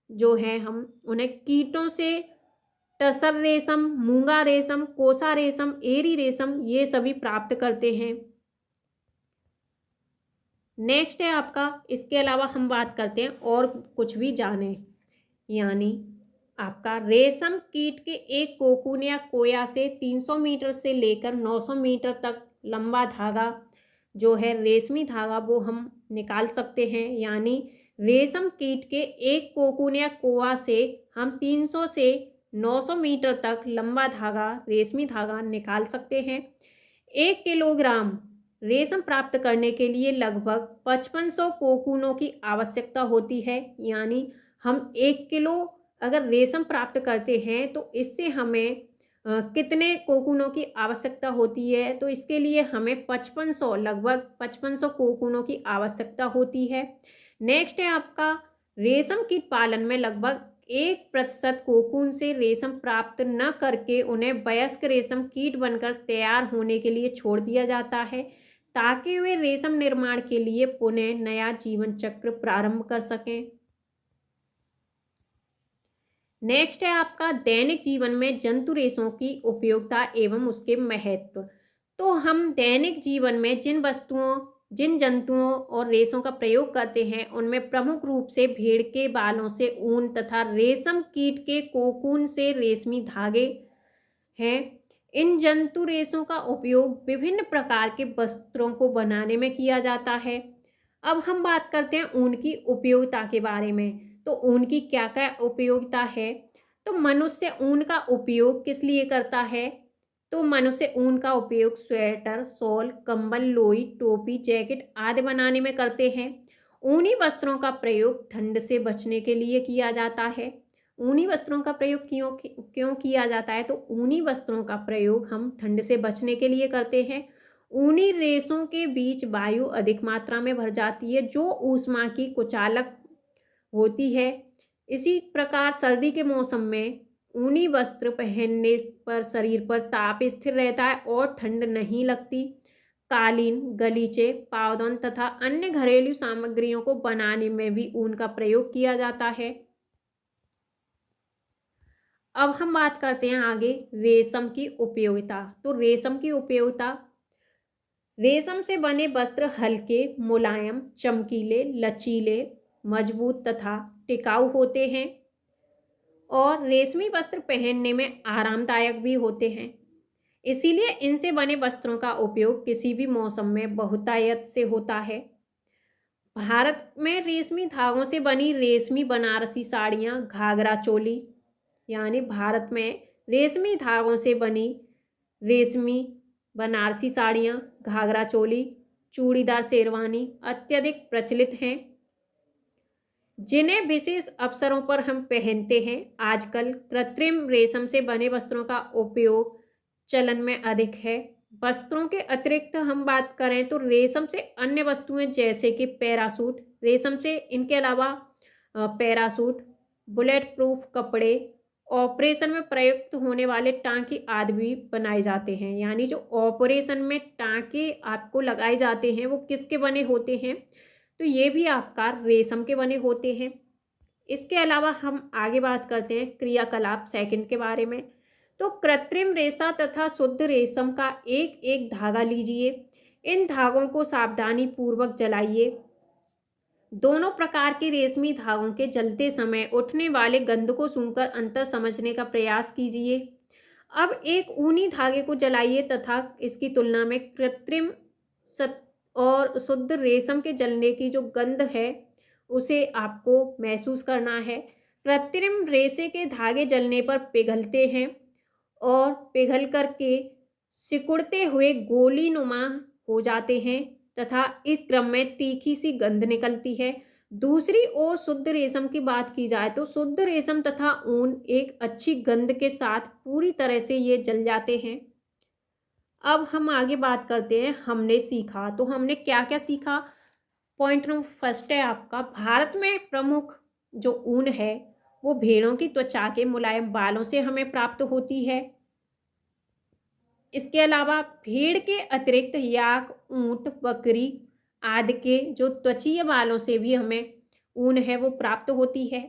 जो हैं हम उन्हें कीटों से टसर रेशम, मूंगा रेशम, कोसा रेशम, एरी रेशम ये सभी प्राप्त करते हैं। नेक्स्ट है आपका, इसके अलावा हम बात करते हैं और कुछ भी जाने, यानी आपका रेशम कीट के एक कोकून या कोया से 300 मीटर से लेकर 900 मीटर तक लंबा धागा जो है रेशमी धागा वो हम निकाल सकते हैं। यानी रेशम कीट के एक कोकून या कोआ से हम 300 से 900 मीटर तक लंबा धागा रेशमी धागा निकाल सकते हैं। 1 किलोग्राम रेशम प्राप्त करने के लिए लगभग 5500 कोकूनों की आवश्यकता होती है। यानी हम 1 किलो अगर रेशम प्राप्त करते हैं तो इससे हमें कितने कोकूनों की आवश्यकता होती है, तो इसके लिए हमें 5500 लगभग 5500 कोकूनों की आवश्यकता होती है। नेक्स्ट है आपका रेशम कीट पालन में लगभग 1% कोकून से रेशम प्राप्त न करके उन्हें वयस्क रेशम कीट बनकर तैयार होने के लिए छोड़ दिया जाता है, ताकि वे रेशम निर्माण के लिए पुनः नया जीवन चक्र प्रारंभ कर सकें। नेक्स्ट है आपका दैनिक जीवन में जंतु रेशों की उपयोगिता एवं उसके महत्व। तो हम दैनिक जीवन में जिन जंतुओं और रेशों का प्रयोग करते हैं उनमें प्रमुख रूप से भेड़ के बालों से ऊन तथा रेशम कीट के कोकून से रेशमी धागे हैं। इन जंतु रेशों का उपयोग विभिन्न प्रकार के वस्त्रों को बनाने में किया जाता है। अब हम बात करते हैं ऊन की उपयोगिता के बारे में। तो ऊन की क्या क्या उपयोगिता है? तो मनुष्य ऊन का उपयोग किस लिए करता है? तो मनुष्य ऊन का उपयोग स्वेटर, शॉल, कंबल, लोई, टोपी, जैकेट आदि बनाने में करते हैं। ऊनी वस्त्रों का प्रयोग ठंड से बचने के लिए किया जाता है। ऊनी वस्त्रों का प्रयोग क्यों किया जाता है? तो ऊनी वस्त्रों का प्रयोग हम ठंड से बचने के लिए करते हैं। ऊनी रेशों के बीच वायु अधिक मात्रा में भर जाती है, जो ऊष्मा की कुचालक होती है। इसी प्रकार सर्दी के मौसम में ऊनी वस्त्र पहनने पर शरीर पर ताप स्थिर रहता है और ठंड नहीं लगती। कालीन, गलीचे, पावदान तथा अन्य घरेलू सामग्रियों को बनाने में भी ऊन का प्रयोग किया जाता है। अब हम बात करते हैं आगे रेशम की उपयोगिता। तो रेशम की उपयोगिता, रेशम से बने वस्त्र हल्के, मुलायम, चमकीले, लचीले, मजबूत तथा टिकाऊ होते हैं और रेशमी वस्त्र पहनने में आरामदायक भी होते हैं। इसीलिए इनसे बने वस्त्रों का उपयोग किसी भी मौसम में बहुतायत से होता है। भारत में रेशमी धागों से बनी रेशमी बनारसी साड़ियाँ, घाघरा चोली, यानी भारत में रेशमी धागों से बनी रेशमी बनारसी साड़ियाँ, घाघरा चोली, चूड़ीदार शेरवानी अत्यधिक प्रचलित हैं, जिन्हें विशेष अवसरों पर हम पहनते हैं। आजकल कृत्रिम रेशम से बने वस्त्रों का उपयोग चलन में अधिक है। वस्त्रों के अतिरिक्त हम बात करें तो रेशम से अन्य वस्तुएं जैसे कि पैरासूट, रेशम से इनके अलावा पैरासूट, बुलेट प्रूफ कपड़े, ऑपरेशन में प्रयुक्त होने वाले टांके आदि भी बनाए जाते हैं। यानी जो ऑपरेशन में टांके आपको लगाए जाते हैं वो किसके बने होते हैं? तो ये भी आपका रेशम के बने होते हैं। इसके अलावा हम आगे बात करते हैं क्रियाकलाप सेकंड के बारे में। तो कृत्रिम रेशा तथा शुद्ध रेशम का एक एक धागा लीजिए। इन धागों को सावधानी पूर्वक जलाइए। दोनों प्रकार के रेशमी धागों के जलते समय उठने वाले गंध को सूंघकर अंतर समझने का प्रयास कीजिए। अब एक ऊनी धागे को जलाइए तथा इसकी तुलना में कृत्रिम और शुद्ध रेशम के जलने की जो गंध है उसे आपको महसूस करना है। कृत्रिम रेशे के धागे जलने पर पिघलते हैं और पिघल करके सिकुड़ते हुए गोली नुमा हो जाते हैं तथा इस क्रम में तीखी सी गंध निकलती है। दूसरी ओर शुद्ध रेशम की बात की जाए तो शुद्ध रेशम तथा ऊन एक अच्छी गंध के साथ पूरी तरह से ये जल जाते हैं। अब हम आगे बात करते हैं हमने सीखा। तो हमने क्या क्या सीखा? पॉइंट नंबर फर्स्ट है आपका, भारत में प्रमुख जो ऊन है वो भेड़ों की त्वचा के मुलायम बालों से हमें प्राप्त होती है। इसके अलावा भेड़ के अतिरिक्त याक, ऊंट, बकरी आदि के जो त्वचीय बालों से भी हमें ऊन है वो प्राप्त होती है।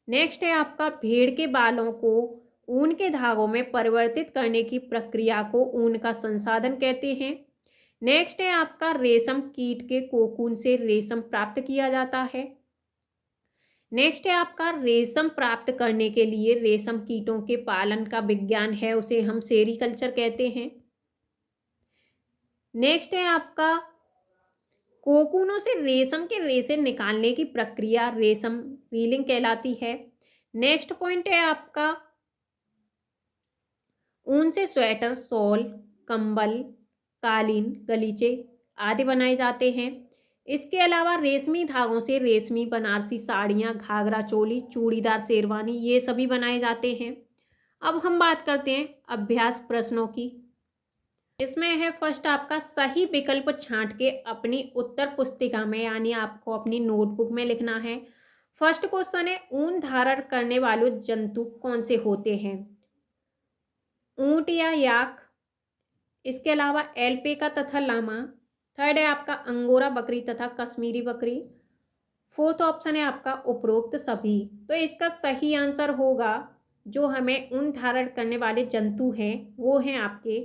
नेक्स्ट है आपका भेड़ के बालों को ऊन के धागों में परिवर्तित करने की प्रक्रिया को ऊन का संसाधन कहते हैं। नेक्स्ट है आपका रेशम कीट के कोकून से रेशम प्राप्त किया जाता है। नेक्स्ट है आपका रेशम प्राप्त करने के लिए रेशम कीटों के पालन का विज्ञान है, उसे हम सेरीकल्चर कहते हैं। नेक्स्ट है आपका कोकूनों से रेशम के रेशे निकालने की प्रक्रिया रेशम रीलिंग कहलाती है। नेक्स्ट पॉइंट है आपका ऊन से स्वेटर, शॉल, कंबल, कालीन, गलीचे आदि बनाए जाते हैं। इसके अलावा रेशमी धागों से रेशमी बनारसी साड़ियाँ, घाघरा चोली, चूड़ीदार शेरवानी ये सभी बनाए जाते हैं। अब हम बात करते हैं अभ्यास प्रश्नों की। इसमें है फर्स्ट आपका सही विकल्प छांट के अपनी उत्तर पुस्तिका में यानी आपको अपनी नोटबुक में लिखना है। फर्स्ट क्वेश्चन है ऊन धारण करने वाले जंतु कौन से होते हैं? ऊंट या याक। इसके अलावा एल्पेका तथा लामा। थर्ड है आपका अंगोरा बकरी तथा कश्मीरी बकरी। फोर्थ ऑप्शन है आपका उपरोक्त सभी। तो इसका सही आंसर होगा जो हमें ऊन धारण करने वाले जंतु हैं वो हैं आपके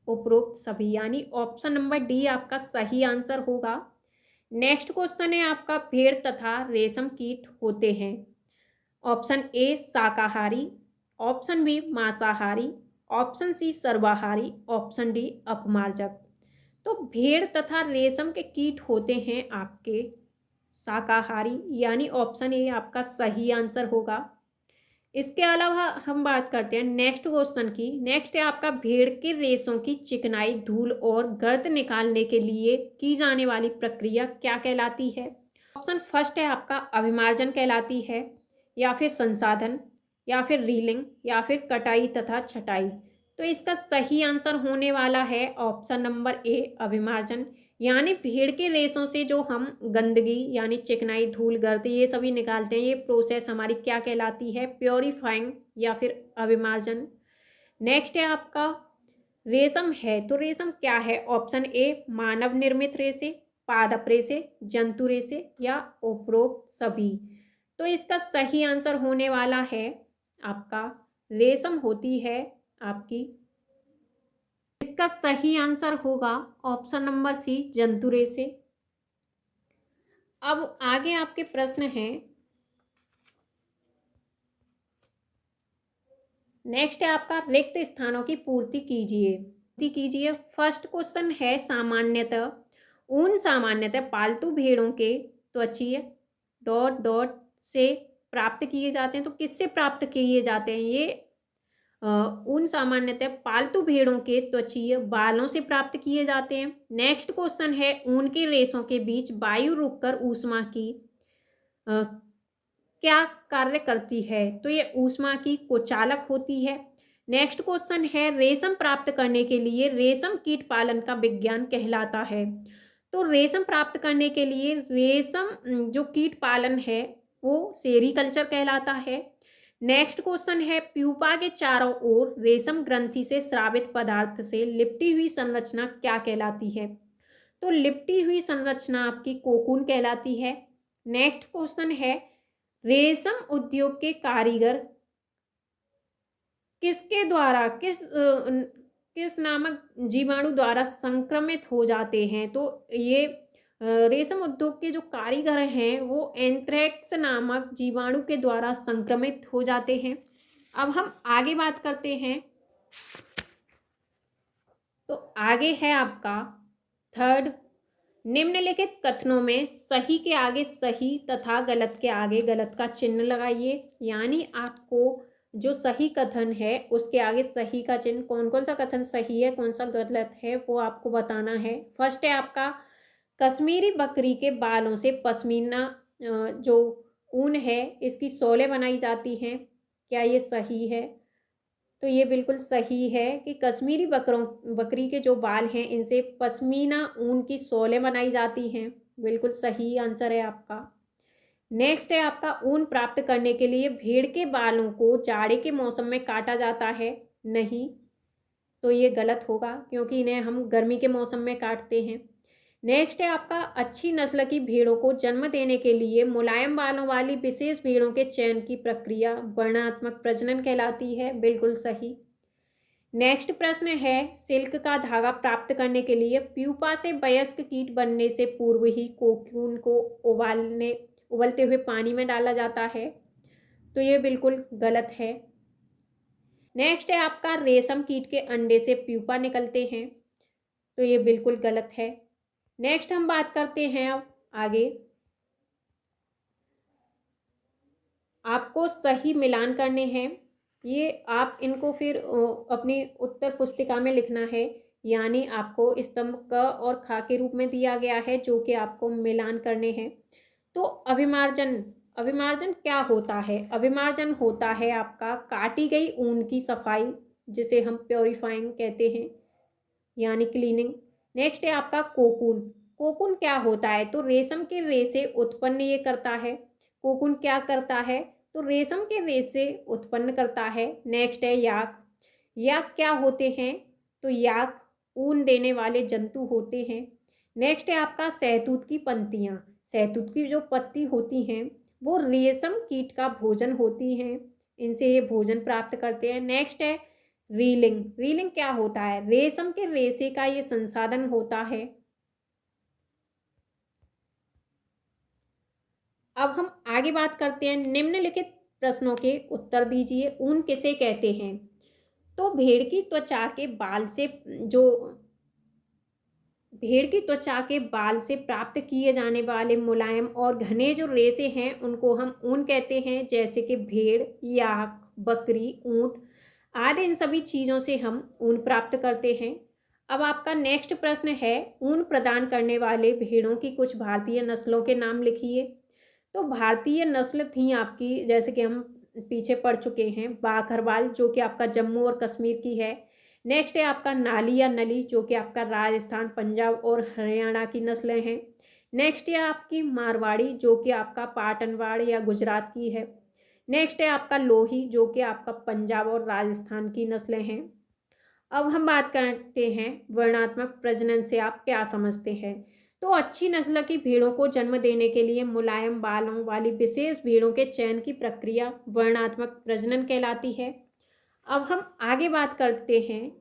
उपरोक्त सभी, यानी ऑप्शन नंबर डी आपका सही आंसर होगा। नेक्स्ट क्वेश्चन है आपका भेड़ तथा रेशम कीट होते हैं। ऑप्शन ए शाकाहारी, ऑप्शन बी मांसाहारी, ऑप्शन सी सर्वाहारी, ऑप्शन डी अपमार्जक। तो भेड़ तथा रेशम के कीट होते हैं आपके शाकाहारी, यानी ऑप्शन ए आपका सही आंसर होगा। इसके अलावा हम बात करते हैं नेक्स्ट क्वेश्चन की। नेक्स्ट है आपका भेड़ के रेशों की चिकनाई, धूल और गर्द निकालने के लिए की जाने वाली प्रक्रिया क्या कहलाती है? ऑप्शन फर्स्ट है आपका अभिमार्जन कहलाती है, या फिर संसाधन, या फिर रीलिंग, या फिर कटाई तथा छटाई। तो इसका सही आंसर होने वाला है ऑप्शन नंबर ए अभिमार्जन, यानी भेड़ के रेशों से जो हम गंदगी यानी चिकनाई, धूल, गर्द ये सभी निकालते हैं, ये प्रोसेस हमारी क्या कहलाती है? प्योरीफाइंग या फिर अभिमार्जन। नेक्स्ट है आपका रेशम है तो रेशम क्या है? ऑप्शन ए मानव निर्मित रेशे, पादप रेशे, जंतु रेशे या उपरोक्त सभी। तो इसका सही आंसर होने वाला है आपका रेशम होती है आपकी। इसका सही आंसर होगा ऑप्शन नंबर सी जंतु रेशे। अब आगे आपके प्रश्न हैं। नेक्स्ट है आपका रिक्त स्थानों की पूर्ति कीजिए। फर्स्ट क्वेश्चन है सामान्यतः ऊन सामान्यतः पालतू भेड़ों के त्वचीय डॉट डॉट से प्राप्त किए जाते हैं। तो किससे प्राप्त किए जाते हैं? ये ऊन सामान्यतः पालतू भेड़ों के त्वचीय बालों से प्राप्त किए जाते हैं। नेक्स्ट क्वेश्चन है ऊन के रेशों के बीच वायु रुककर ऊष्मा की क्या कार्य करती है? तो ये ऊष्मा की कुचालक होती है। नेक्स्ट क्वेश्चन है रेशम प्राप्त करने के लिए रेशम कीट पालन का विज्ञान कहलाता है। तो रेशम प्राप्त करने के लिए रेशम जो कीट पालन है वो सेरीकल्चर कहलाता है। नेक्स्ट क्वेश्चन है प्यूपा के चारों ओर रेशम ग्रंथि से स्रावित पदार्थ से लिपटी हुई संरचना क्या कहलाती है? तो लिपटी हुई संरचना आपकी कोकून कहलाती है। नेक्स्ट क्वेश्चन है रेशम उद्योग के कारीगर किसके द्वारा किस नामक जीवाणु द्वारा संक्रमित हो जाते हैं? तो ये रेशम उद्योग के जो कारीगर हैं वो एंथ्रेक्स नामक जीवाणु के द्वारा संक्रमित हो जाते हैं। अब हम आगे बात करते हैं। तो आगे है आपका थर्ड, निम्नलिखित कथनों में सही के आगे सही तथा गलत के आगे गलत का चिन्ह लगाइए। यानी आपको जो सही कथन है उसके आगे सही का चिन्ह, कौन कौन सा कथन सही है कौन सा गलत है वो आपको बताना है। फर्स्ट है आपका कश्मीरी बकरी के बालों से पश्मीना जो ऊन है इसकी शॉलें बनाई जाती हैं, क्या ये सही है? तो ये बिल्कुल सही है कि कश्मीरी बकरी के जो बाल हैं इनसे पश्मीना ऊन की शॉलें बनाई जाती हैं, बिल्कुल सही आंसर है आपका। नेक्स्ट है आपका ऊन प्राप्त करने के लिए भेड़ के बालों को जाड़े के मौसम में काटा जाता है, नहीं, तो ये गलत होगा क्योंकि इन्हें हम गर्मी के मौसम में काटते हैं। नेक्स्ट है आपका अच्छी नस्ल की भेड़ों को जन्म देने के लिए मुलायम बालों वाली विशेष भेड़ों के चयन की प्रक्रिया वर्णात्मक प्रजनन कहलाती है, बिल्कुल सही। नेक्स्ट प्रश्न है सिल्क का धागा प्राप्त करने के लिए प्यूपा से वयस्क कीट बनने से पूर्व ही कोकून को उबलते हुए पानी में डाला जाता है, तो ये बिल्कुल गलत है। नेक्स्ट है आपका रेशम कीट के अंडे से प्यूपा निकलते हैं, तो ये बिल्कुल गलत है। नेक्स्ट हम बात करते हैं अब आगे। आपको सही मिलान करने हैं, ये आप इनको फिर अपनी उत्तर पुस्तिका में लिखना है, यानी आपको स्तंभ क और ख के रूप में दिया गया है जो कि आपको मिलान करने हैं। तो अभिमार्जन, अभिमार्जन क्या होता है? अभिमार्जन होता है आपका काटी गई ऊन की सफाई, जिसे हम प्योरीफाइंग कहते हैं, यानी क्लीनिंग। नेक्स्ट है आपका कोकून। कोकून क्या होता है? तो रेशम के रेशे उत्पन्न ये करता है। कोकून क्या करता है? तो रेशम के रेशे उत्पन्न करता है। नेक्स्ट है याक। याक क्या होते हैं? तो याक ऊन देने वाले जंतु होते हैं। नेक्स्ट है आपका सहतूत की पंक्तियाँ। सहतूत की जो पत्ती होती हैं वो रेशम कीट का भोजन होती हैं, इनसे ये भोजन प्राप्त करते हैं। नेक्स्ट है रीलिंग। रीलिंग क्या होता है? रेशम के रेशे का ये संसाधन होता है। अब हम आगे बात करते हैं, निम्नलिखित प्रश्नों के उत्तर दीजिए। ऊन किसे कहते हैं? तो भेड़ की त्वचा के बाल से प्राप्त किए जाने वाले मुलायम और घने जो रेशे हैं उनको हम ऊन कहते हैं, जैसे कि भेड़, याक, बकरी, ऊंट आदि इन सभी चीज़ों से हम ऊन प्राप्त करते हैं। अब आपका नेक्स्ट प्रश्न है, ऊन प्रदान करने वाले भेड़ों की कुछ भारतीय नस्लों के नाम लिखिए। तो भारतीय नस्ल थी आपकी, जैसे कि हम पीछे पढ़ चुके हैं, बाखरवाल जो कि आपका जम्मू और कश्मीर की है। नेक्स्ट है आपका नाली या नली जो कि आपका राजस्थान, पंजाब और हरियाणा की नस्लें हैं। नेक्स्ट है आपकी मारवाड़ी जो कि आपका पाटनवाड़ या गुजरात की है। नेक्स्ट है आपका लोही जो कि आपका पंजाब और राजस्थान की नस्लें हैं। अब हम बात करते हैं वर्णात्मक प्रजनन से आप क्या समझते हैं। तो अच्छी नस्ल की भेड़ों को जन्म देने के लिए मुलायम बालों वाली विशेष भेड़ों के चयन की प्रक्रिया वर्णात्मक प्रजनन कहलाती है। अब हम आगे बात करते हैं,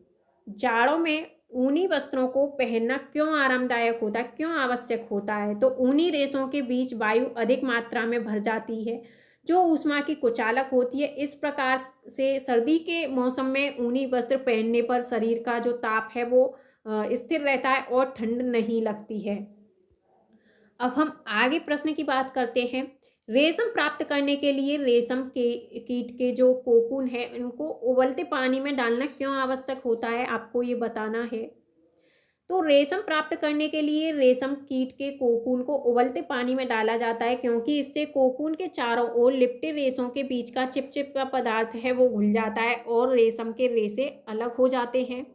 जाड़ों में ऊनी वस्त्रों को पहनना क्यों आरामदायक होता है, क्यों आवश्यक होता है? तो ऊनी रेशों के बीच वायु अधिक मात्रा में भर जाती है जो ऊष्मा की कुचालक होती है। इस प्रकार से सर्दी के मौसम में ऊनी वस्त्र पहनने पर शरीर का जो ताप है वो स्थिर रहता है और ठंड नहीं लगती है। अब हम आगे प्रश्न की बात करते हैं, रेशम प्राप्त करने के लिए रेशम के कीट के जो कोकून है इनको उबलते पानी में डालना क्यों आवश्यक होता है, आपको ये बताना है। तो रेशम प्राप्त करने के लिए रेशम कीट के कोकून को उबलते पानी में डाला जाता है, क्योंकि इससे कोकून के चारों ओर लिपटे रेशों के बीच का चिपचिपा पदार्थ है वो घुल जाता है और रेशम के रेशे अलग हो जाते हैं।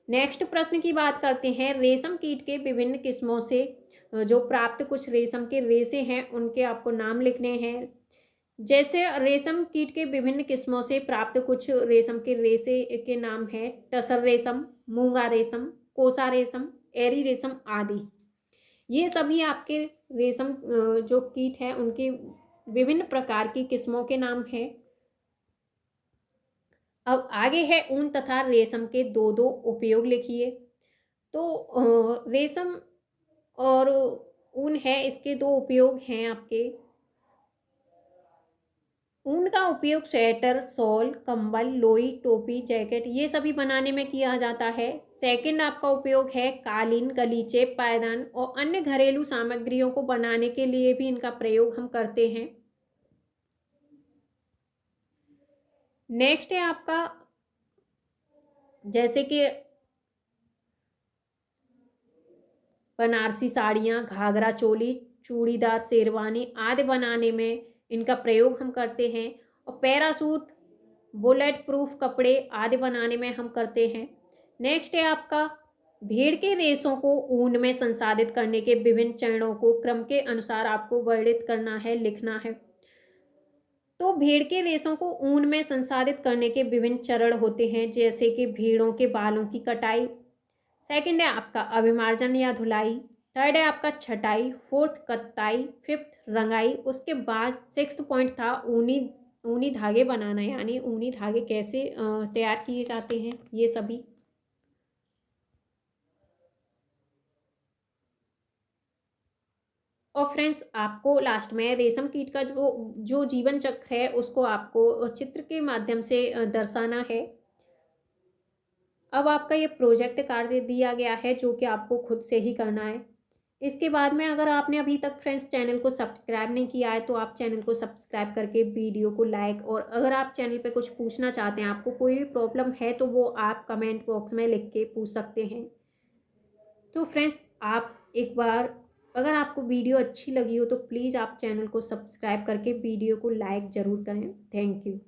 नेक्स्ट प्रश्न की बात करते हैं, रेशम कीट के विभिन्न किस्मों से जो प्राप्त कुछ रेशम के रेशे हैं उनके आपको नाम लिखने हैं। जैसे रेशम कीट के विभिन्न किस्मों से प्राप्त कुछ रेशम के रेशे के नाम हैं टसर रेशम, मूंगा रेशम, कोसा रेशम, एरी रेशम आदि। ये सभी आपके रेशम जो कीट है उनके विभिन्न प्रकार की किस्मों के नाम हैं। अब आगे है ऊन तथा रेशम के दो दो उपयोग लिखिए। तो रेशम और ऊन है, इसके दो उपयोग हैं आपके। ऊन का उपयोग स्वेटर, शॉल, कंबल, लोई, टोपी, जैकेट ये सभी बनाने में किया जाता है। सेकंड आपका उपयोग है कालीन, गलीचे, पायदान और अन्य घरेलू सामग्रियों को बनाने के लिए भी इनका प्रयोग हम करते हैं। नेक्स्ट है आपका, जैसे कि बनारसी साड़ियाँ, घाघरा चोली, चूड़ीदार शेरवानी आदि बनाने में इनका प्रयोग हम करते हैं। और पैरासूट, बुलेट प्रूफ कपड़े आदि बनाने में हम करते हैं। नेक्स्ट है आपका, भेड़ के रेशों को ऊन में संसाधित करने के विभिन्न चरणों को क्रम के अनुसार आपको वर्णित करना है, लिखना है। तो भेड़ के रेशों को ऊन में संसाधित करने के विभिन्न चरण होते हैं, जैसे कि भेड़ों के बालों की कटाई। सेकंड है आपका अभिमार्जन या धुलाई। थर्ड है आपका छटाई। फोर्थ कताई। फिफ्थ रंगाई। उसके बाद सिक्स्थ पॉइंट था ऊनी धागे बनाना, यानी ऊनी धागे कैसे तैयार किए जाते हैं ये सभी। और फ्रेंड्स आपको लास्ट में रेशम कीट का जो जो जीवन चक्र है उसको आपको चित्र के माध्यम से दर्शाना है। अब आपका ये प्रोजेक्ट कार्य दिया गया है जो कि आपको खुद से ही करना है। इसके बाद में अगर आपने अभी तक फ्रेंड्स चैनल को सब्सक्राइब नहीं किया है तो आप चैनल को सब्सक्राइब करके वीडियो को लाइक, और अगर आप चैनल पे कुछ पूछना चाहते हैं, आपको कोई भी प्रॉब्लम है तो वो आप कमेंट बॉक्स में लिख के पूछ सकते हैं। तो फ्रेंड्स, आप एक बार, अगर आपको वीडियो अच्छी लगी हो तो प्लीज़ आप चैनल को सब्सक्राइब करके वीडियो को लाइक ज़रूर करें। Thank you.